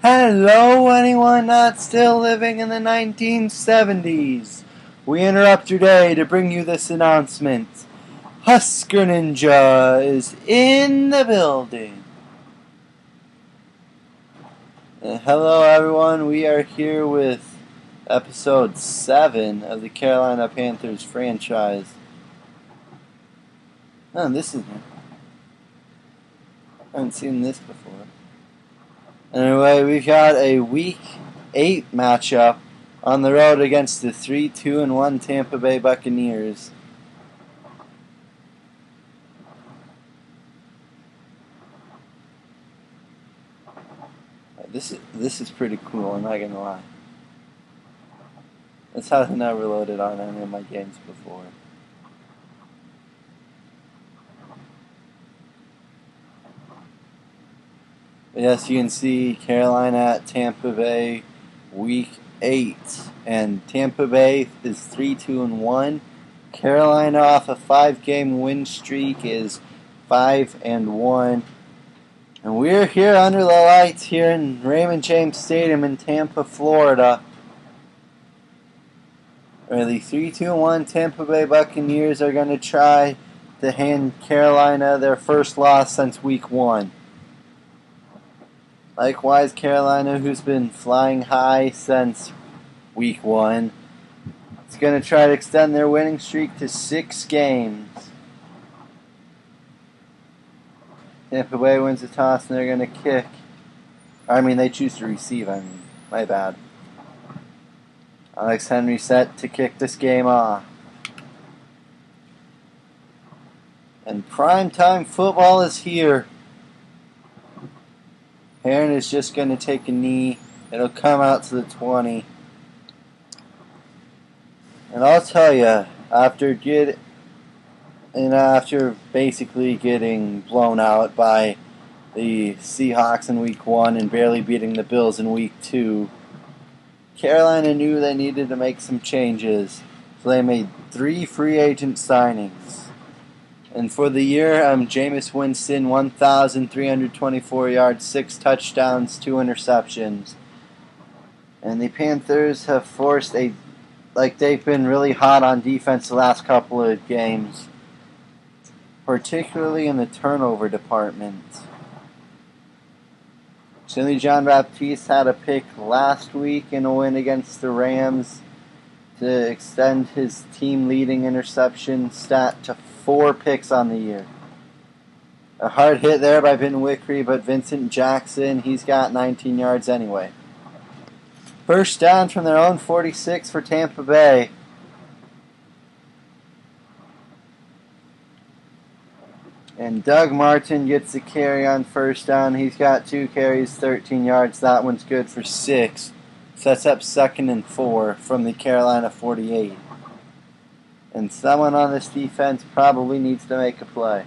Hello, anyone not still living in the 1970s. We interrupt your day to bring you this announcement. Husker Ninja is in the building. Hello, everyone. We are here with episode 7 of the Carolina Panthers franchise. Oh, this is new. I haven't seen this before. Anyway, we've got a Week 8 matchup on the road against the 3-2-1 Tampa Bay Buccaneers. This is pretty cool, I'm not gonna lie. That's how I never loaded on any of my games before. Yes, you can see Carolina at Tampa Bay Week 8. And Tampa Bay is 3-2-1. Carolina off a 5-game win streak is 5-1. And we're here under the lights here in Raymond James Stadium in Tampa, Florida, where the 3-2-1 Tampa Bay Buccaneers are going to try to hand Carolina their first loss since Week 1. Likewise, Carolina, who's been flying high since Week 1, is going to try to extend their winning streak to 6 games. Tampa Bay wins the toss and they're going to kick. They choose to receive, my bad. Alex Henry set to kick this game off. And primetime football is here. Heron is just going to take a knee. It'll come out to the 20. And I'll tell you, after basically getting blown out by the Seahawks in Week 1 and barely beating the Bills in Week 2, Carolina knew they needed to make some changes. So they made 3 free agent signings. And for the year, Jameis Winston, 1,324 yards, 6 touchdowns, 2 interceptions. And the Panthers have forced they've been really hot on defense the last couple of games, particularly in the turnover department. Silly John Baptiste had a pick last week in a win against the Rams to extend his team-leading interception stat to 4 picks on the year. A hard hit there by Ben Wickery, but Vincent Jackson, he's got 19 yards anyway. First down from their own 46 for Tampa Bay. And Doug Martin gets the carry on first down. He's got 2 carries, 13 yards. That one's good for 6. Sets up 2nd and 4 from the Carolina 48. And someone on this defense probably needs to make a play.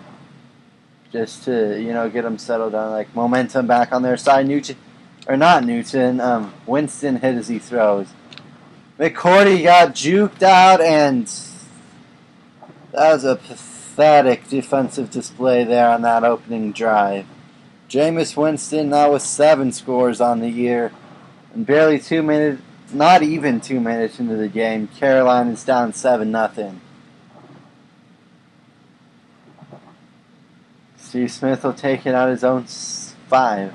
Just to, get them settled down. Momentum back on their side. Winston hit as he throws. McCourty got juked out, and that was a pathetic defensive display there on that opening drive. Jameis Winston now with 7 scores on the year. And barely 2 minutes, not even 2 minutes into the game, Carolina's down 7-0. Steve Smith will take it out his own 5.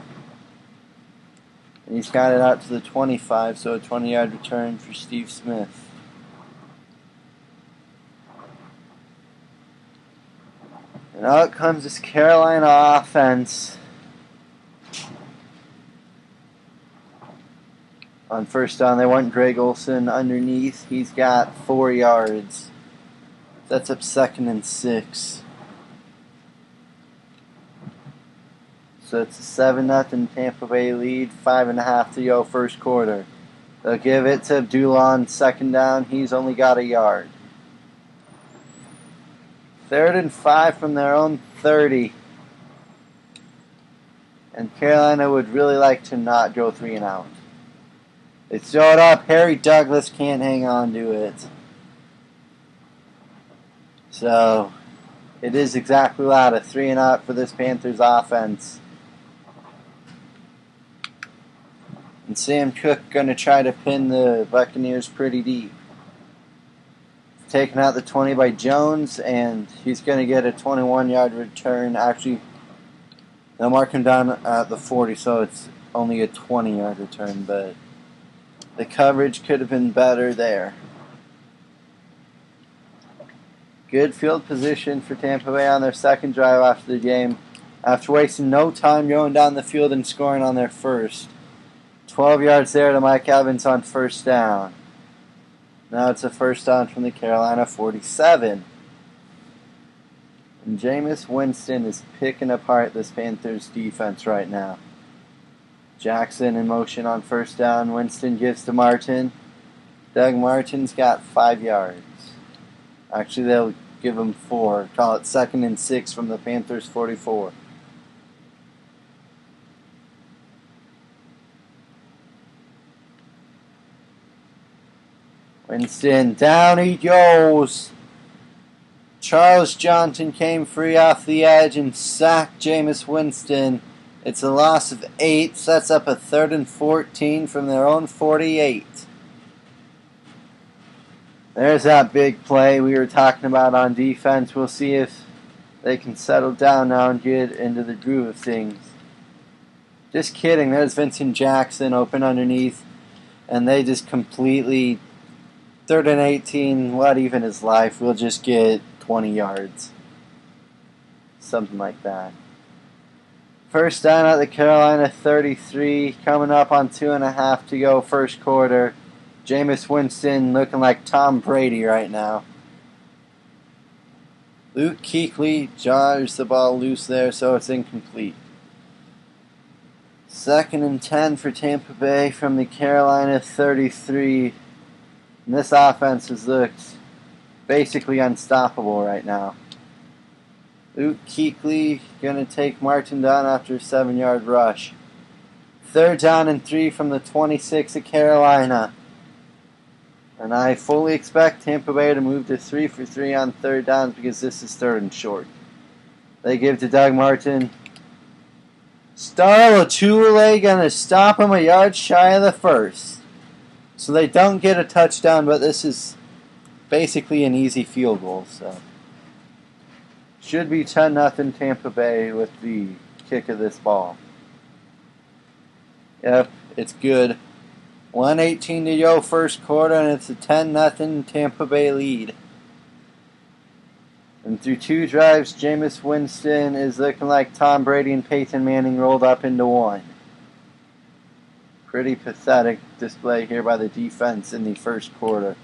And he's got it out to the 25, so a 20-yard return for Steve Smith. And out comes this Carolina offense. On first down, they want Greg Olsen underneath. He's got 4 yards. That's up 2nd and 6. So it's a 7-0 Tampa Bay lead. 5.5 to go first quarter. They'll give it to Abdullah on 2nd down. He's only got a yard. 3rd and 5 from their own 30. And Carolina would really like to not go 3 and out. They throw it up. Harry Douglas can't hang on to it. So it is exactly that, a 3 and out for this Panthers offense. And Sam Cook going to try to pin the Buccaneers pretty deep. Taken out the 20 by Jones, and he's going to get a 21-yard return. Actually, they'll mark him down at the 40, so it's only a 20-yard return, but the coverage could have been better there. Good field position for Tampa Bay on their second drive after the game, after wasting no time going down the field and scoring on their first. 12 yards there to Mike Evans on first down. Now it's a first down from the Carolina 47. And Jameis Winston is picking apart this Panthers defense right now. Jackson in motion on first down. Winston gives to Martin. Doug Martin's got 5 yards. Actually, they'll give him 4. Call it 2nd and 6 from the Panthers 44. Winston, down he goes. Charles Johnson came free off the edge and sacked Jameis Winston. It's a loss of 8. Sets up a 3rd and 14 from their own 48. There's that big play we were talking about on defense. We'll see if they can settle down now and get into the groove of things. Just kidding. There's Vincent Jackson open underneath, and they just completely 3rd and 18. What even is life? We'll just get 20 yards. Something like that. First down at the Carolina 33. Coming up on 2.5 to go first quarter. Jameis Winston looking like Tom Brady right now. Luke Kuechly jars the ball loose there, so it's incomplete. 2nd and 10 for Tampa Bay from the Carolina 33. And this offense has looked basically unstoppable right now. Luke Kuechly going to take Martin down after a 7-yard rush. 3rd down and 3 from the 26 of Carolina. And I fully expect Tampa Bay to move to 3 for 3 on 3rd downs because this is 3rd and short. They give to Doug Martin. Star Lotulelei going to stop him a yard shy of the first. So they don't get a touchdown, but this is basically an easy field goal. So should be 10-0 Tampa Bay with the kick of this ball. Yep, it's good. 1:18 to go first quarter, and it's a 10-0 Tampa Bay lead. And through 2 drives, Jameis Winston is looking like Tom Brady and Peyton Manning rolled up into one. Pretty pathetic display here by the defense in the first quarter.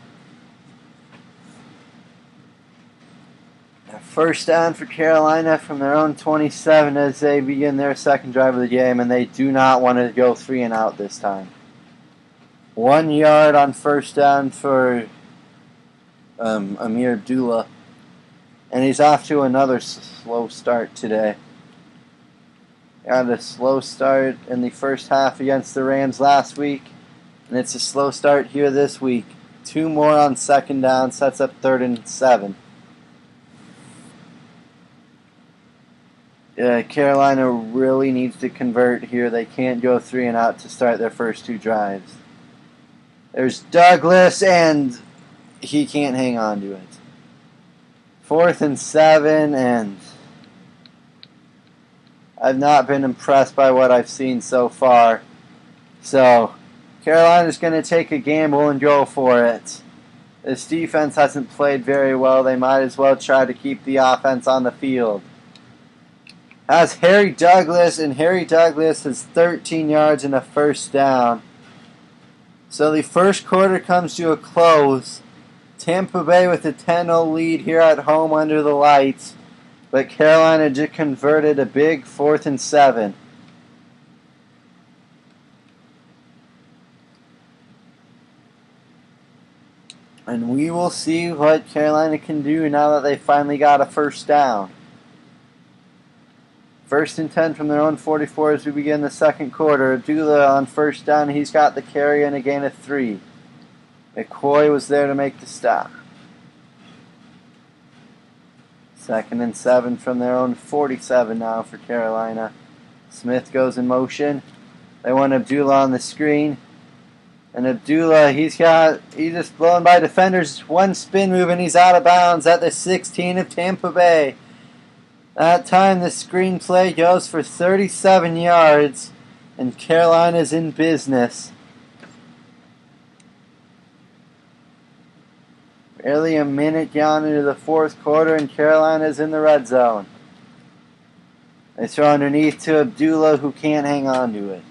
First down for Carolina from their own 27 as they begin their second drive of the game, and they do not want to go 3 and out this time. 1 yard on first down for Amir Abdullah. And he's off to another slow start today. Got a slow start in the first half against the Rams last week. And it's a slow start here this week. 2 more on second down. Sets up 3rd and 7. Carolina really needs to convert here. They can't go 3 and out to start their first 2 drives. There's Douglas, and he can't hang on to it. 4th and 7, and I've not been impressed by what I've seen so far. So, Carolina's going to take a gamble and go for it. This defense hasn't played very well. They might as well try to keep the offense on the field. Has Harry Douglas, and Harry Douglas has 13 yards and a first down. So the first quarter comes to a close. Tampa Bay with a 10-0 lead here at home under the lights. But Carolina just converted a big 4th and 7. And we will see what Carolina can do now that they finally got a first down. 1st and 10 from their own 44 as we begin the second quarter. Abdullah on first down. He's got the carry and a gain of 3. McCoy was there to make the stop. 2nd and 7 from their own 47 now for Carolina. Smith goes in motion. They want Abdullah on the screen. And Abdullah, he's just blown by defenders. One spin move and he's out of bounds at the 16 of Tampa Bay. That time the screenplay goes for 37 yards. And Carolina's in business. Barely a minute gone into the fourth quarter and Carolina's in the red zone. They throw underneath to Abdullah, who can't hang on to it.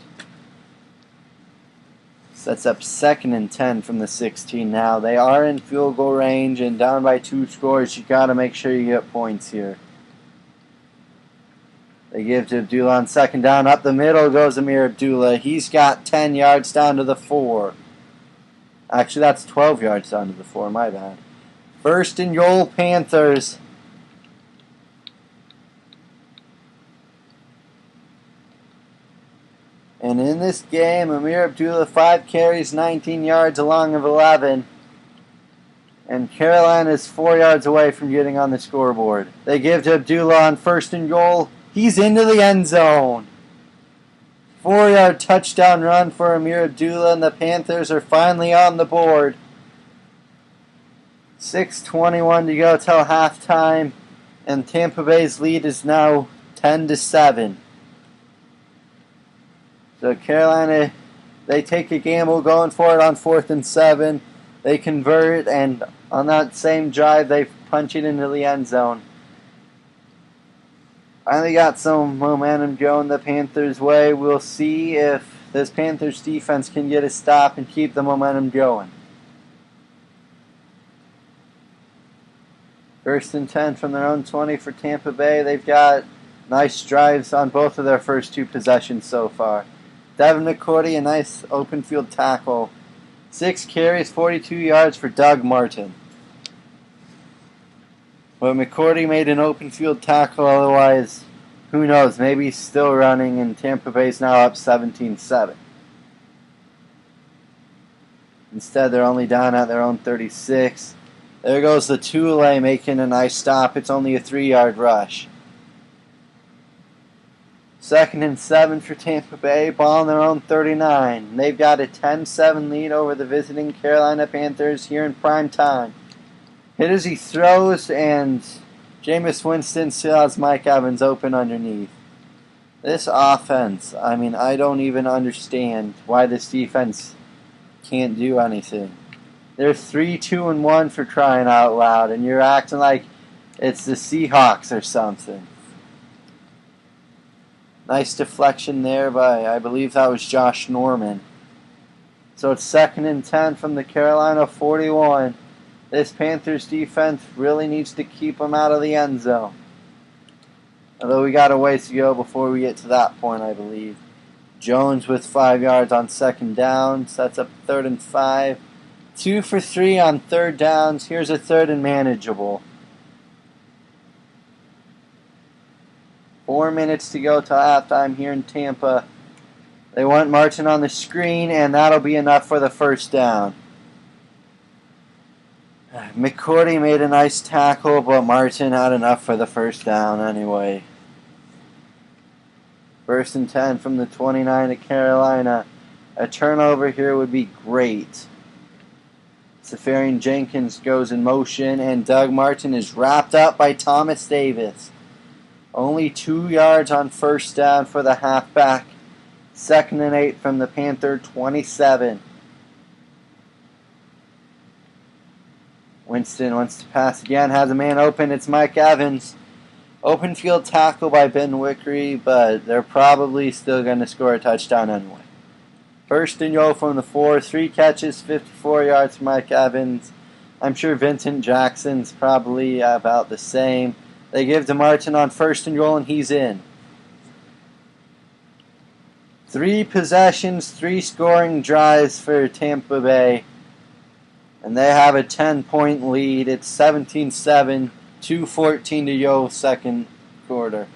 Sets up 2nd and 10 from the 16 now. They are in field goal range and down by 2 scores. You got to make sure you get points here. They give to Abdullah on 2nd down. Up the middle goes Amir Abdullah. He's got 10 yards down to the 4. Actually, that's 12 yards down to the 4. My bad. 1st and goal, Panthers. And in this game, Amir Abdullah, 5 carries, 19 yards, along of 11. And Carolina is 4 yards away from getting on the scoreboard. They give to Abdullah on 1st and goal. He's into the end zone. 4-yard touchdown run for Amir Abdullah, and the Panthers are finally on the board. 6:21 to go till halftime, and Tampa Bay's lead is now 10-7. So Carolina, they take a gamble going for it on 4th and 7. They convert, and on that same drive, they punch it into the end zone. Finally got some momentum going the Panthers' way. We'll see if this Panthers defense can get a stop and keep the momentum going. 1st and 10 from their own 20 for Tampa Bay. They've got nice drives on both of their first 2 possessions so far. Devin McCourty, a nice open field tackle. 6 carries, 42 yards for Doug Martin. But McCourty made an open field tackle, otherwise, who knows, maybe he's still running, and Tampa Bay's now up 17-7. Instead, they're only down at their own 36. There goes the Tule making a nice stop. It's only a 3-yard rush. 2nd and 7 for Tampa Bay, ball on their own 39. They've got a 10-7 lead over the visiting Carolina Panthers here in prime time. Hit as he throws, and Jameis Winston still has Mike Evans open underneath. This offense, I don't even understand why this defense can't do anything. They're 3-2-1 for crying out loud, and you're acting like it's the Seahawks or something. Nice deflection there by, I believe that was Josh Norman. So it's 2nd and 10 from the Carolina 41. This Panthers defense really needs to keep them out of the end zone. Although we got a ways to go before we get to that point, I believe. Jones with 5 yards on 2nd down. Sets up 3rd and 5. 2 for 3 on 3rd downs. Here's a 3rd and manageable. 4 minutes to go till halftime here in Tampa. They want Martin on the screen, and that'll be enough for the 1st down. McCourty made a nice tackle, but Martin had enough for the 1st down anyway. 1st and 10 from the 29 of Carolina. A turnover here would be great. Safarian Jenkins goes in motion, and Doug Martin is wrapped up by Thomas Davis. Only 2 yards on 1st down for the halfback. 2nd and 8 from the Panther 27. Winston wants to pass again, has a man open. It's Mike Evans. Open field tackle by Ben Wickery, but they're probably still going to score a touchdown anyway. 1st and goal from the 4. 3 catches, 54 yards for Mike Evans. I'm sure Vincent Jackson's probably about the same. They give to Martin on 1st and goal, and he's in. 3 possessions, 3 scoring drives for Tampa Bay. And they have a 10-point lead. It's 17-7, 2:14 to go, 2nd quarter.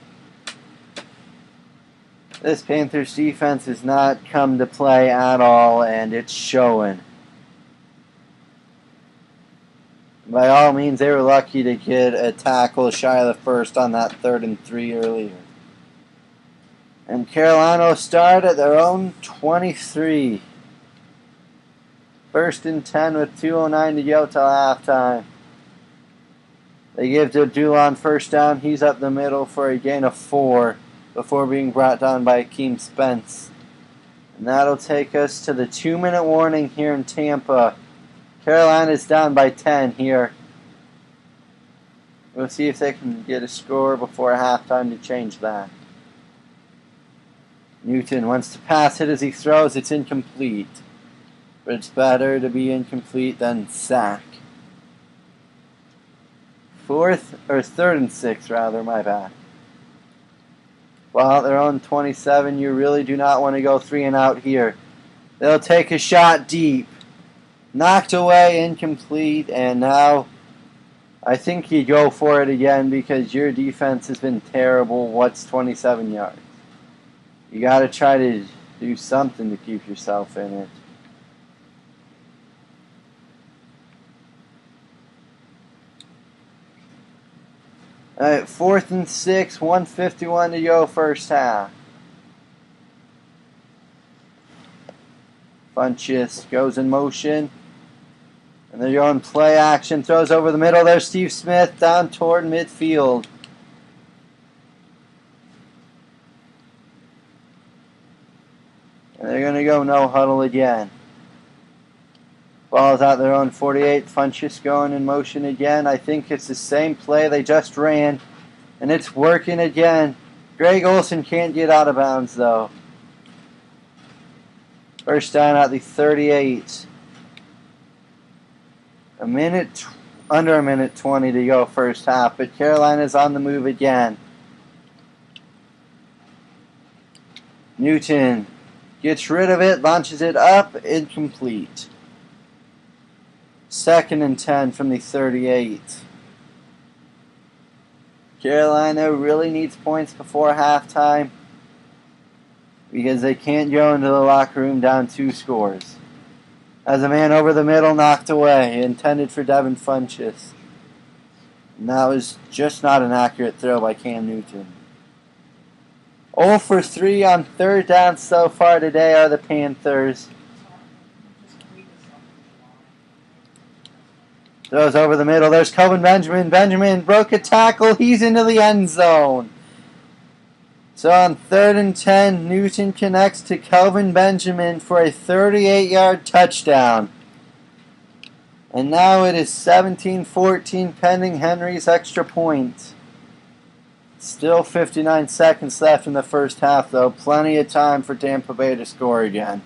This Panthers defense has not come to play at all, and it's showing. By all means, they were lucky to get a tackle shy of the 1st on that 3rd and 3 earlier. And Carolina will start at their own 23. 1st and 10 with 2:09 to go till halftime. They give to Dulon first down. He's up the middle for a gain of 4 before being brought down by Akeem Spence. And that'll take us to the 2-minute warning here in Tampa. Carolina's down by 10 here. We'll see if they can get a score before halftime to change that. Newton wants to pass it as he throws. It's incomplete. But it's better to be incomplete than sack. 3rd and 6 rather, my bad. Well, they're on 27. You really do not want to go 3 and out here. They'll take a shot deep. Knocked away, incomplete, and now I think you go for it again because your defense has been terrible. What's 27 yards? You got to try to do something to keep yourself in it. All right, 4th and 6, 1:51 to go first half. Funchess goes in motion. And they're going play action. Throws over the middle. There's Steve Smith down toward midfield. And they're going to go no huddle again. Ball's out their own 48. Funchess going in motion again. I think it's the same play they just ran. And it's working again. Greg Olson can't get out of bounds though. First down at the 38. Under a minute 20 to go first half. But Carolina's on the move again. Newton gets rid of it. Launches it up. Incomplete. 2nd and 10 from the 38. Carolina really needs points before halftime because they can't go into the locker room down 2 scores. As a man over the middle knocked away, intended for Devin Funchess. And that was just not an accurate throw by Cam Newton. 0 for 3 on 3rd down so far today are the Panthers. Throws over the middle. There's Kelvin Benjamin. Benjamin broke a tackle. He's into the end zone. So on 3rd and 10, Newton connects to Kelvin Benjamin for a 38-yard touchdown. And now it is 17-14 pending Henry's extra point. Still 59 seconds left in the first half, though. Plenty of time for Tampa Bay to score again.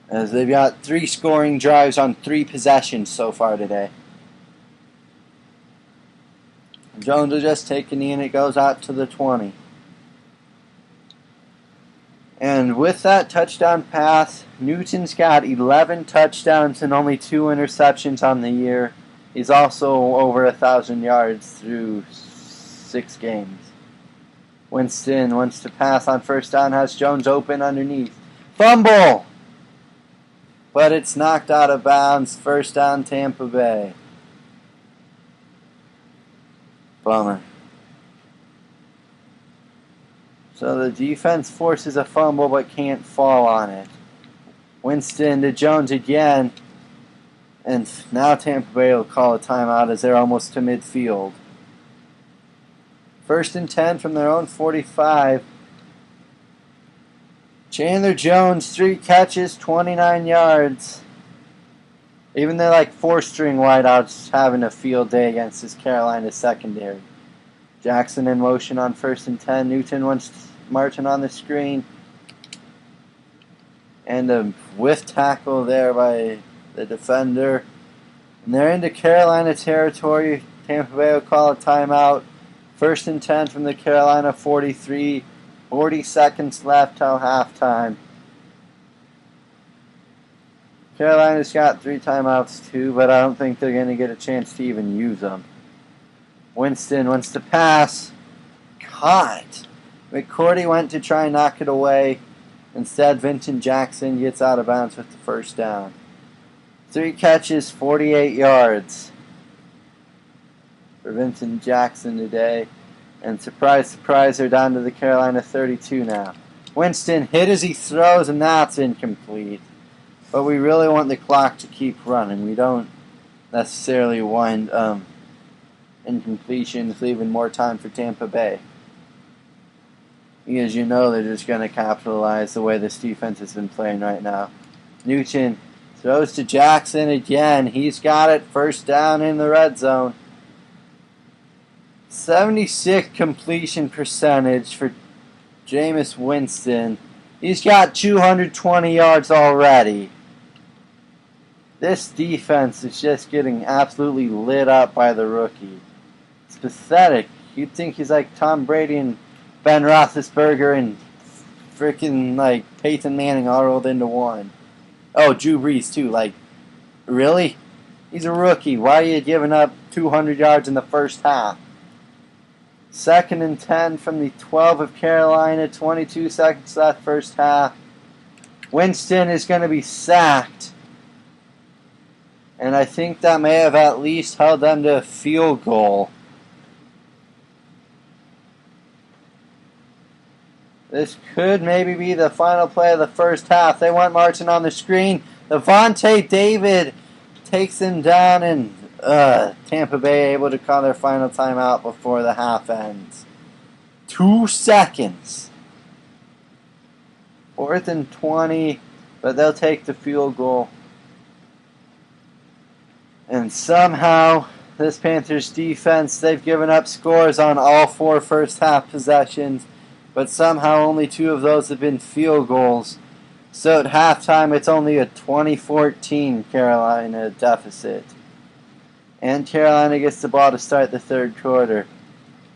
As they've got 3 scoring drives on 3 possessions so far today. Jones will just take a knee and it goes out to the 20. And with that touchdown pass, Newton's got 11 touchdowns and only 2 interceptions on the year. He's also over 1,000 yards through 6 games. Winston wants to pass on first down, has Jones open underneath. Fumble! But it's knocked out of bounds. First down, Tampa Bay. Bummer. So the defense forces a fumble but can't fall on it. Winston to Jones again. And now Tampa Bay will call a timeout as they're almost to midfield. 1st and 10 from their own 45. Chandler Jones, 3 catches, 29 yards. Even they're like 4-string wideouts having a field day against this Carolina secondary. Jackson in motion on 1st and 10. Newton wants Martin on the screen. And a whiff tackle there by the defender. And they're into Carolina territory. Tampa Bay will call a timeout. 1st and 10 from the Carolina 43. 40 seconds left till halftime. Carolina's got 3 timeouts too, but I don't think they're going to get a chance to even use them. Winston wants to pass. Caught. McCourty went to try and knock it away. Instead, Vincent Jackson gets out of bounds with the first down. 3 catches, 48 yards for Vincent Jackson today. And surprise, surprise, they're down to the Carolina 32 now. Winston hit as he throws, and that's incomplete. But we really want the clock to keep running. We don't necessarily want incompletions, leaving more time for Tampa Bay. Because you know they're just going to capitalize the way this defense has been playing right now. Nugent throws to Jackson again. He's got it. First down in the red zone. 76 completion percentage for Jameis Winston. He's got 220 yards already. This defense is just getting absolutely lit up by the rookie. It's pathetic. You'd think he's like Tom Brady and Ben Roethlisberger and freaking like Peyton Manning all rolled into one. Oh, Drew Brees too. Like, really? He's a rookie. Why are you giving up 200 yards in the first half? 2nd and 10 from the 12 of Carolina. 22 seconds left first half. Winston is going to be sacked. And I think that may have at least held them to a field goal. This could maybe be the final play of the first half. They want marching on the screen. Levante David takes them down, and Tampa Bay able to call their final timeout before the half ends. 2 seconds. 4th and 20, but they'll take the field goal. And somehow, this Panthers defense, they've given up scores on all 4 first half possessions, but somehow only 2 of those have been field goals. So at halftime, it's only a 20-14 Carolina deficit. And Carolina gets the ball to start the third quarter.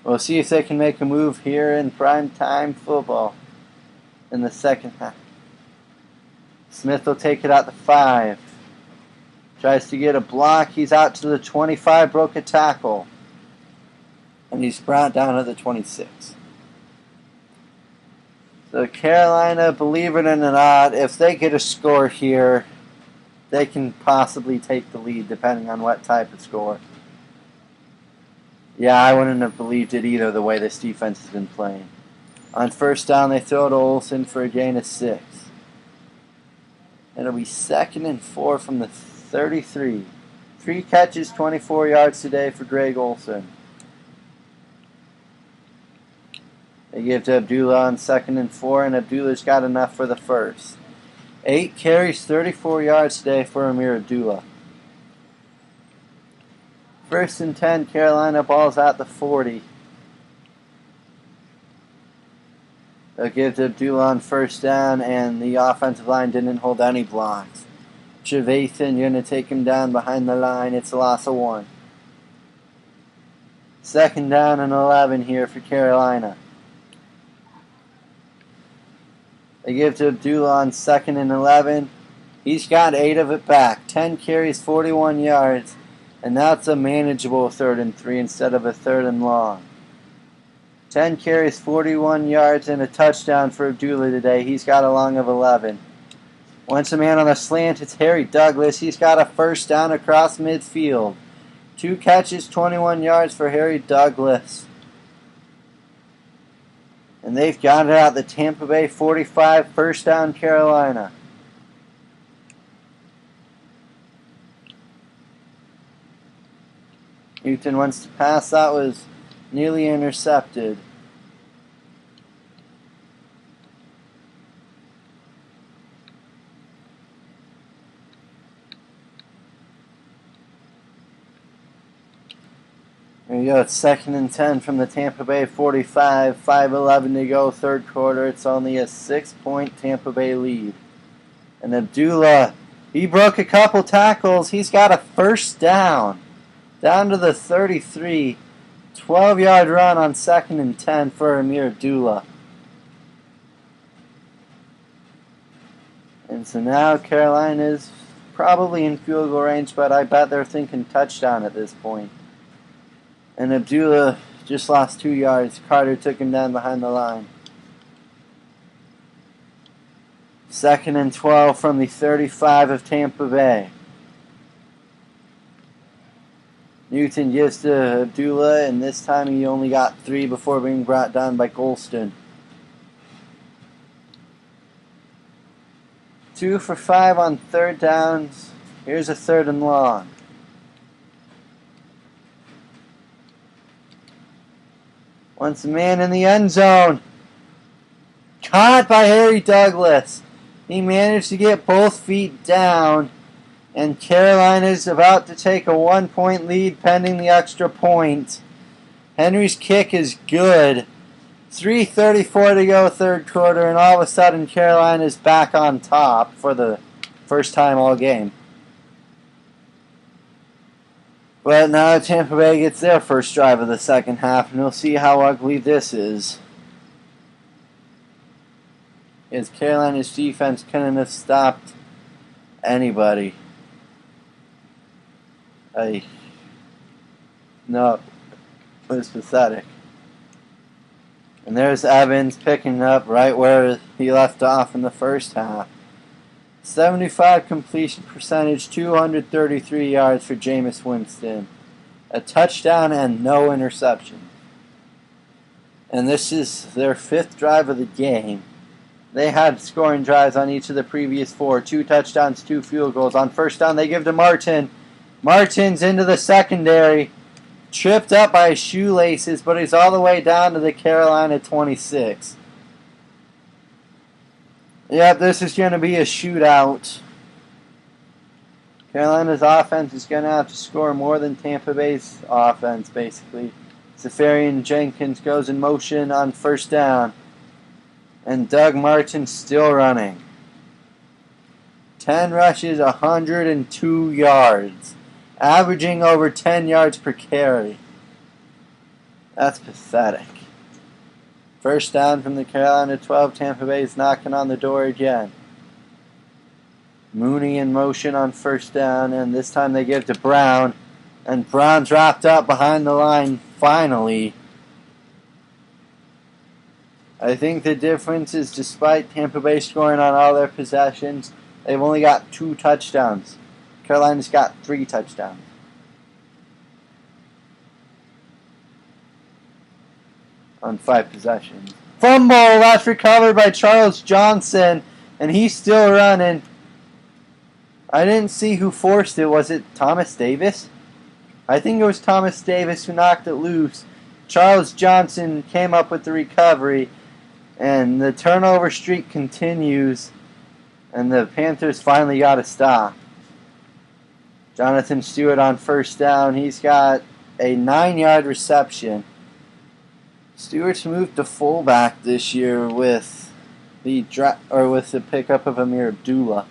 We'll see if they can make a move here in primetime football in the second half. Smith will take it out to 5. Tries to get a block. He's out to the 25, broke a tackle. And he's brought down to the 26. So Carolina, believe it or not, if they get a score here, they can possibly take the lead depending on what type of score. Yeah, I wouldn't have believed it either the way this defense has been playing. On first down, they throw to Olsen for a gain of 6. It'll be 2nd and 4 from the 33. 3 catches, 24 yards today for Greg Olsen. They give to Abdullah on 2nd and 4, and Abdullah's got enough for the first. 8 carries, 34 yards today for Amir Abdullah. 1st and 10, Carolina balls at the 40. They'll give to Abdullah on first down, and the offensive line didn't hold any blocks. Trevathan going to take him down behind the line. It's a loss of 1. 2nd down and 11 here for Carolina. They give to Abdullah on 2nd and 11. He's got 8 of it back. 10 carries, 41 yards. And that's a manageable 3rd and 3 instead of a 3rd and long. 10 carries, 41 yards, and a touchdown for Abdullah today. He's got a long of 11. Once a man on the slant, it's Harry Douglas. He's got a first down across midfield. 2 catches, 21 yards for Harry Douglas. And they've got it out the Tampa Bay 45, first down Carolina. Newton wants to pass. That was nearly intercepted. There you go. It's 2nd and 10 from the Tampa Bay 45. 5:11 to go, third quarter. It's only a 6-point Tampa Bay lead. And Abdullah, he broke a couple tackles. He's got a first down. Down to the 33. 12-yard run on 2nd and 10 for Amir Abdullah. And so now Carolina is probably in field goal range, but I bet they're thinking touchdown at this point. And Abdullah just lost 2 yards. Carter took him down behind the line. 2nd and 12 from the 35 of Tampa Bay. Newton gives to Abdullah, and this time he only got 3 before being brought down by Golston. 2 for 5 on third downs. Here's a 3rd and long. Once a man in the end zone. Caught by Harry Douglas. He managed to get both feet down. And Carolina's about to take a 1-point lead pending the extra point. Henry's kick is good. 3:34 to go third quarter, and all of a sudden Carolina's back on top for the first time all game. But now Tampa Bay gets their first drive of the second half, and we'll see how ugly this is. As Carolina's defense couldn't have stopped anybody. No, it was pathetic. And there's Evans picking up right where he left off in the first half. 75 completion percentage, 233 yards for Jameis Winston. A touchdown and no interception. And this is their 5th drive of the game. They had scoring drives on each of the previous 4. 2 touchdowns, 2 field goals. On first down, they give to Martin. Martin's into the secondary. Tripped up by his shoelaces, but he's all the way down to the Carolina 26. Yep, this is going to be a shootout. Carolina's offense is going to have to score more than Tampa Bay's offense, basically. Safarian Jenkins goes in motion on first down. And Doug Martin still running. 10 rushes, 102 yards. Averaging over 10 yards per carry. That's pathetic. First down from the Carolina 12. Tampa Bay is knocking on the door again. Mooney in motion on first down, and this time they give to Brown. And Brown dropped up behind the line finally. I think the difference is despite Tampa Bay scoring on all their possessions, they've only got 2 touchdowns. Carolina's got 3 touchdowns. On 5 possessions. Fumble, that's recovered by Charles Johnson, and he's still running. I didn't see who forced it. Was it Thomas Davis? I think it was Thomas Davis who knocked it loose. Charles Johnson came up with the recovery, and the turnover streak continues, and the Panthers finally got a stop. Jonathan Stewart on first down. He's got a 9-yard reception. Stewart's moved to fullback this year with the pickup of Amir Abdullah.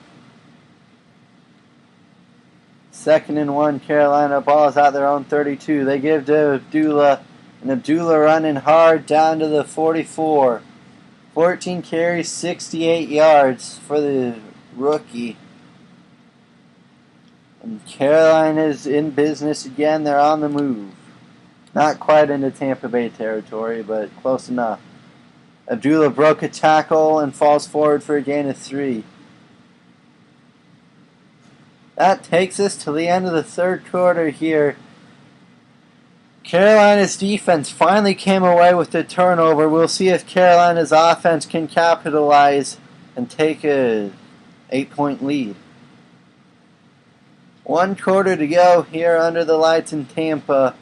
2nd and 1, Carolina. Ball's out their own 32. They give to Abdullah, and Abdullah running hard down to the 44. 14 carries, 68 yards for the rookie. And Carolina's in business again. They're on the move. Not quite into Tampa Bay territory, but close enough. Abdullah broke a tackle and falls forward for a gain of 3. That takes us to the end of the third quarter here. Carolina's defense finally came away with the turnover. We'll see if Carolina's offense can capitalize and take a 8-point lead. 1 quarter to go here under the lights in Tampa.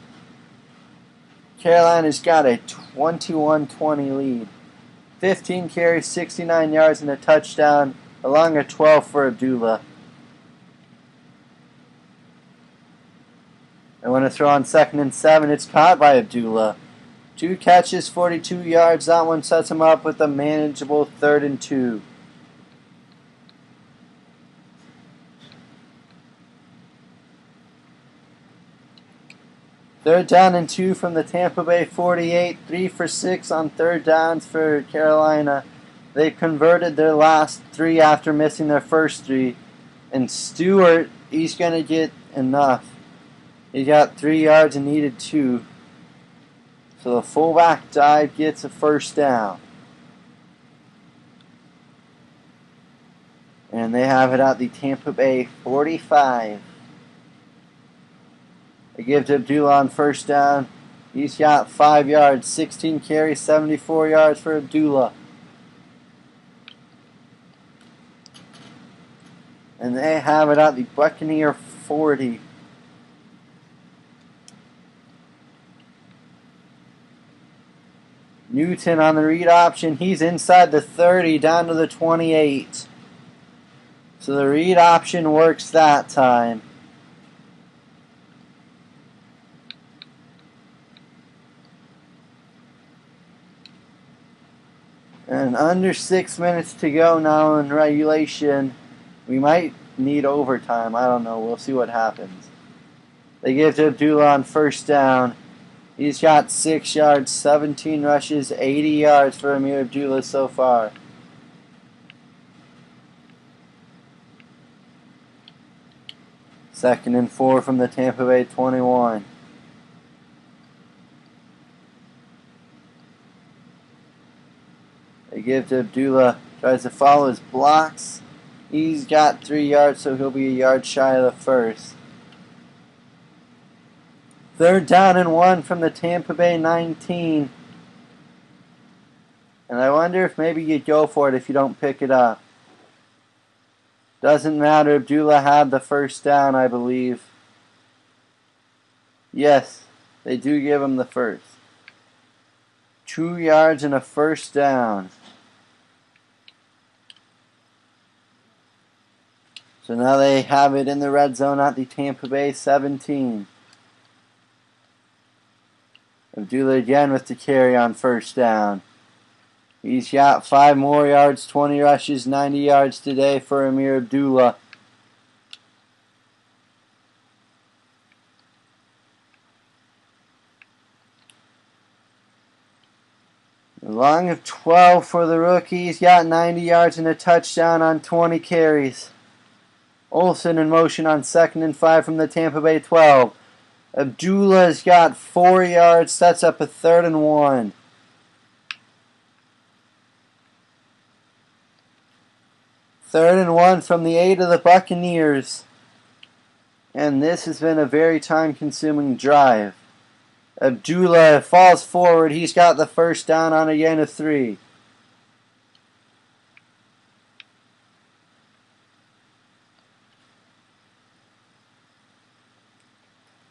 Carolina's got a 21-20 lead. 15 carries, 69 yards, and a touchdown, along a 12 for Abdullah. I want to throw on 2nd and 7. It's caught by Abdullah. 2 catches, 42 yards. That one sets him up with a manageable 3rd and 2. Third down and 2 from the Tampa Bay 48. 3 for 6 on third downs for Carolina. They converted their last 3 after missing their first 3. And Stewart, he's going to get enough. He got 3 yards and needed 2. So the fullback dive gets a first down. And they have it at the Tampa Bay 45. They give to Abdullah on first down. He's got 5 yards, 16 carries, 74 yards for Abdullah. And they have it at the Buccaneer 40. Newton on the read option. He's inside the 30, down to the 28. So the read option works that time. And under 6 minutes to go now in regulation. We might need overtime. I don't know. We'll see what happens. They give to Abdullah on first down. He's got 6 yards, 17 rushes, 80 yards for Amir Abdullah so far. Second and 4 from the Tampa Bay 21. They give to Abdullah. Tries to follow his blocks. He's got 3 yards, so he'll be a yard shy of the first. Third down and 1 from the Tampa Bay 19. And I wonder if maybe you'd go for it if you don't pick it up. Doesn't matter. Abdullah had the first down, I believe. Yes, they do give him the first. 2 yards and a first down. So now they have it in the red zone at the Tampa Bay 17. Abdullah again with the carry on first down. He's got 5 more yards, 20 rushes, 90 yards today for Amir Abdullah. Long of 12 for the rookie. He's got 90 yards and a touchdown on 20 carries. Olsen in motion on 2nd and 5 from the Tampa Bay 12. Abdullah's got 4 yards, sets up a 3rd and 1. Third and 1 from the 8 of the Buccaneers. And this has been a very time-consuming drive. Abdullah falls forward. He's got the first down on a gain of 3.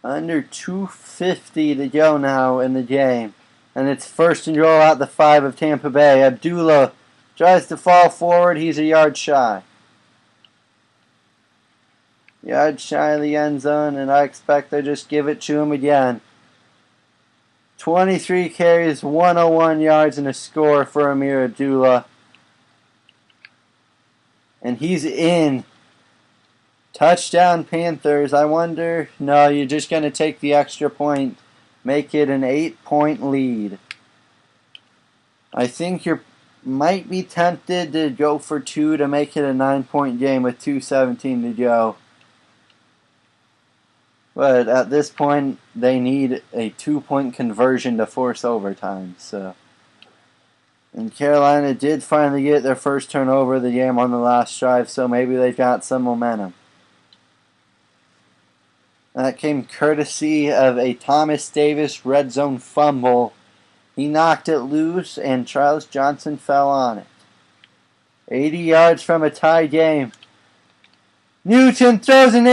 Under 2:50 to go now in the game. And it's first and goal at the 5 of Tampa Bay. Abdullah tries to fall forward. He's a yard shy. Yard shy of the end zone, and I expect they just give it to him again. 23 carries, 101 yards, and a score for Amir Abdullah. And he's in. Touchdown Panthers. I wonder, no, you're just going to take the extra point. Make it an 8-point lead. I think you might be tempted to go for 2 to make it a 9-point game with 2:17 to go. But at this point, they need a 2-point conversion to force overtime. And Carolina did finally get their first turnover of the game on the last drive, so maybe they've got some momentum. That came courtesy of a Thomas Davis red zone fumble. He knocked it loose, and Charles Johnson fell on it. 80 yards from a tie game. Winston throws an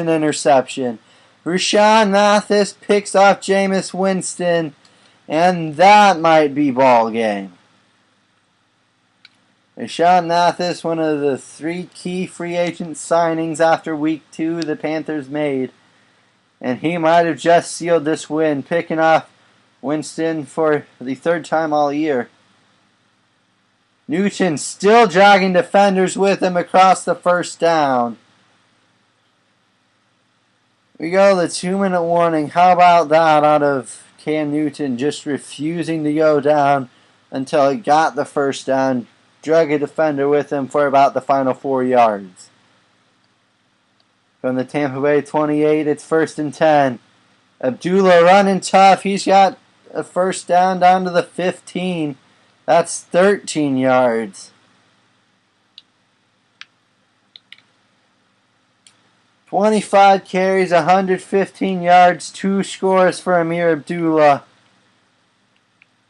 interception. Rashawn Mathis picks off Jameis Winston, and that might be ball game. Rashawn Mathis, one of the 3 key free agent signings after week 2 the Panthers made, and he might have just sealed this win, picking off Winston for the 3rd time all year. Newton still dragging defenders with him across the first down. We go the 2-minute warning. How about that out of Cam Newton, just refusing to go down until he got the first down. Drug a defender with him for about the final 4 yards. From the Tampa Bay 28, it's 1st and 10. Abdullah running tough. He's got a first down to the 15. That's 13 yards. 25 carries, 115 yards, 2 scores for Amir Abdullah.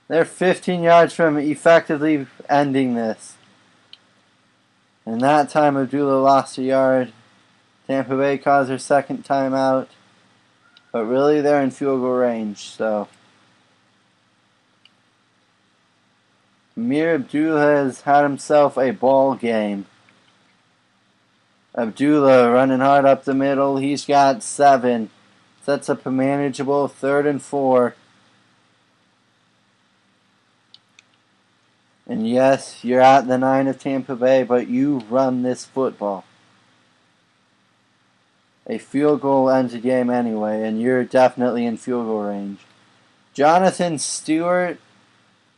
They're 15 yards from effectively ending this. And that time Abdullah lost a yard. Tampa Bay calls their second timeout. But really they're in field goal range, so. Amir Abdullah has had himself a ball game. Abdullah running hard up the middle. He's got 7. Sets up a manageable 3rd and 4. And yes, you're at the 9 of Tampa Bay, but you run this football. A field goal ends the game anyway, and you're definitely in field goal range. Jonathan Stewart,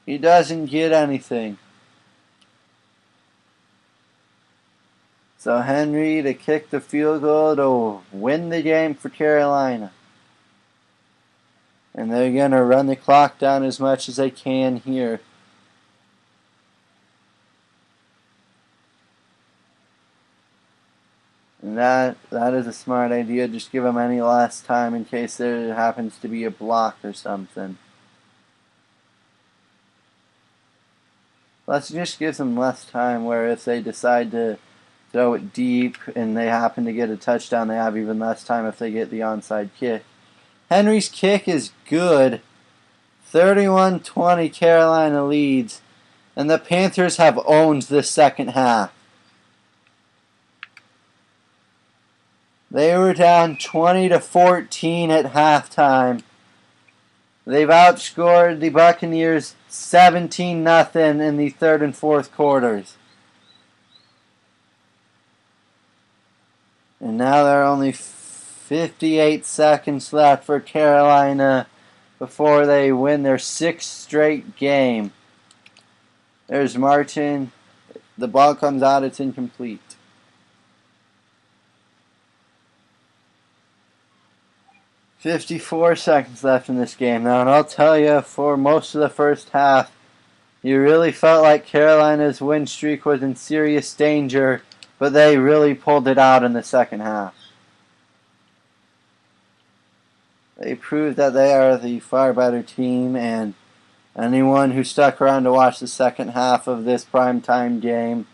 he doesn't get anything. So Henry to kick the field goal to win the game for Carolina. And they're going to run the clock down as much as they can here. And that is a smart idea. Just give them any last time in case there happens to be a block or something. Let's just give them less time where if they decide to throw it deep and they happen to get a touchdown, they have even less time if they get the onside kick. Henry's kick is good. 31-20 Carolina leads. And the Panthers have owned the second half. They were down 20-14 at halftime. They've outscored the Buccaneers 17-0 in the 3rd and 4th quarters. And now there are only 58 seconds left for Carolina before they win their 6th straight game. There's Martin. The ball comes out, it's incomplete. 54 seconds left in this game now, and I'll tell you, for most of the first half, you really felt like Carolina's win streak was in serious danger, but they really pulled it out in the second half. They proved that they are the far better team, and anyone who stuck around to watch the second half of this primetime game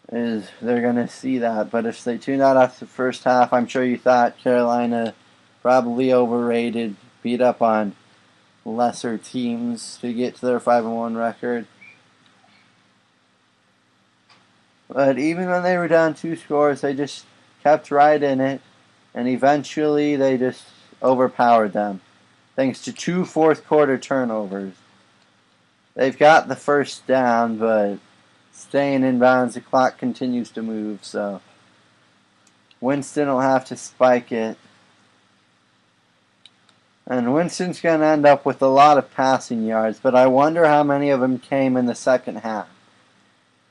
they're going to see that. But if they tuned out after the first half, I'm sure you thought Carolina probably overrated, beat up on lesser teams to get to their 5-1 record. But even when they were down 2 scores, they just kept right in it, and eventually they just overpowered them, thanks to 2 fourth-quarter turnovers. They've got the first down, but staying in bounds, the clock continues to move, so Winston will have to spike it. And Winston's going to end up with a lot of passing yards, but I wonder how many of them came in the second half.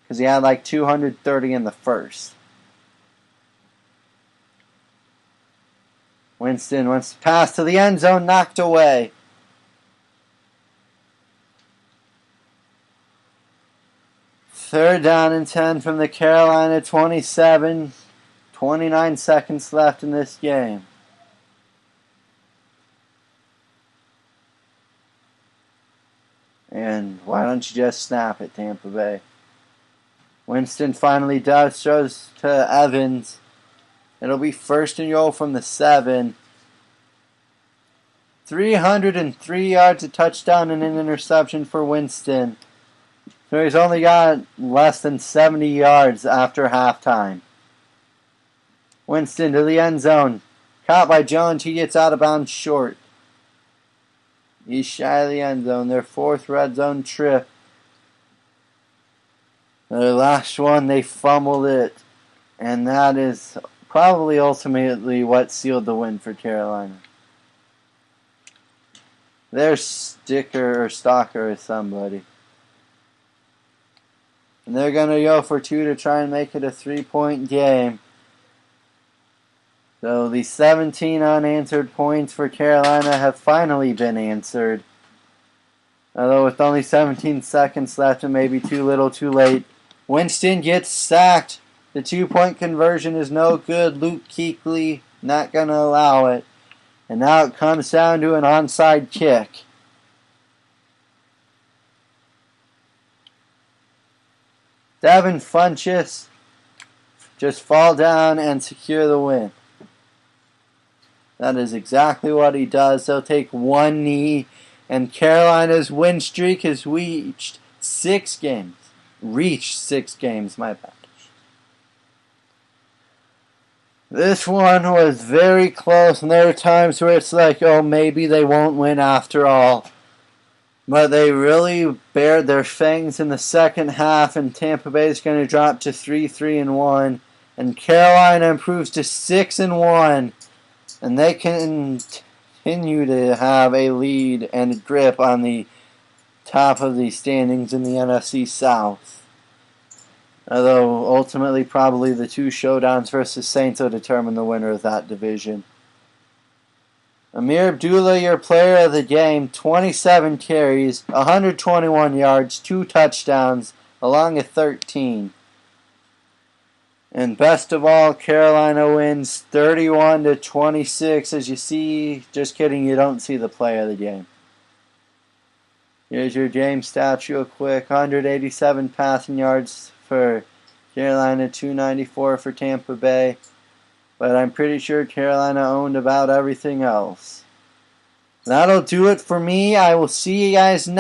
Because he had like 230 in the first. Winston wants to pass to the end zone, knocked away. Third down and 10 from the Carolina 27. 29 seconds left in this game. And why don't you just snap it, Tampa Bay? Winston finally does, throws to Evans. It'll be 1st and goal from the 7. 303 yards, a touchdown, and an interception for Winston. So he's only got less than 70 yards after halftime. Winston to the end zone. Caught by Jones. He gets out of bounds short. He's shy of the end zone. Their 4th red zone trip. Their last one, they fumbled it. And that is probably ultimately what sealed the win for Carolina. Their Sticker or Stalker or somebody. And they're going to go for 2 to try and make it a 3-point game. So the 17 unanswered points for Carolina have finally been answered. Although with only 17 seconds left and maybe too little too late, Winston gets sacked The 2-point conversion is no good. Luke Kuechly not going to allow it. And now it comes down to an onside kick. Devin Funchess just fall down and secure the win. That is exactly what he does. They'll take one knee, and Carolina's win streak has reached 6 games. My bad. This one was very close, and there are times where it's like, oh, maybe they won't win after all. But they really bared their fangs in the second half, and Tampa Bay is going to drop to 3-1, and Carolina improves to 6-1, and they continue to have a lead and a grip on the top of the standings in the NFC South. Although ultimately probably the 2 showdowns versus Saints will determine the winner of that division. Amir Abdullah, your player of the game, 27 carries, 121 yards, 2 touchdowns, along with 13. And best of all, Carolina wins 31-26. As you see, just kidding, you don't see the play of the game. Here's your game stats real quick. 187 passing yards for Carolina, 294 for Tampa Bay. But I'm pretty sure Carolina owned about everything else. That'll do it for me. I will see you guys next.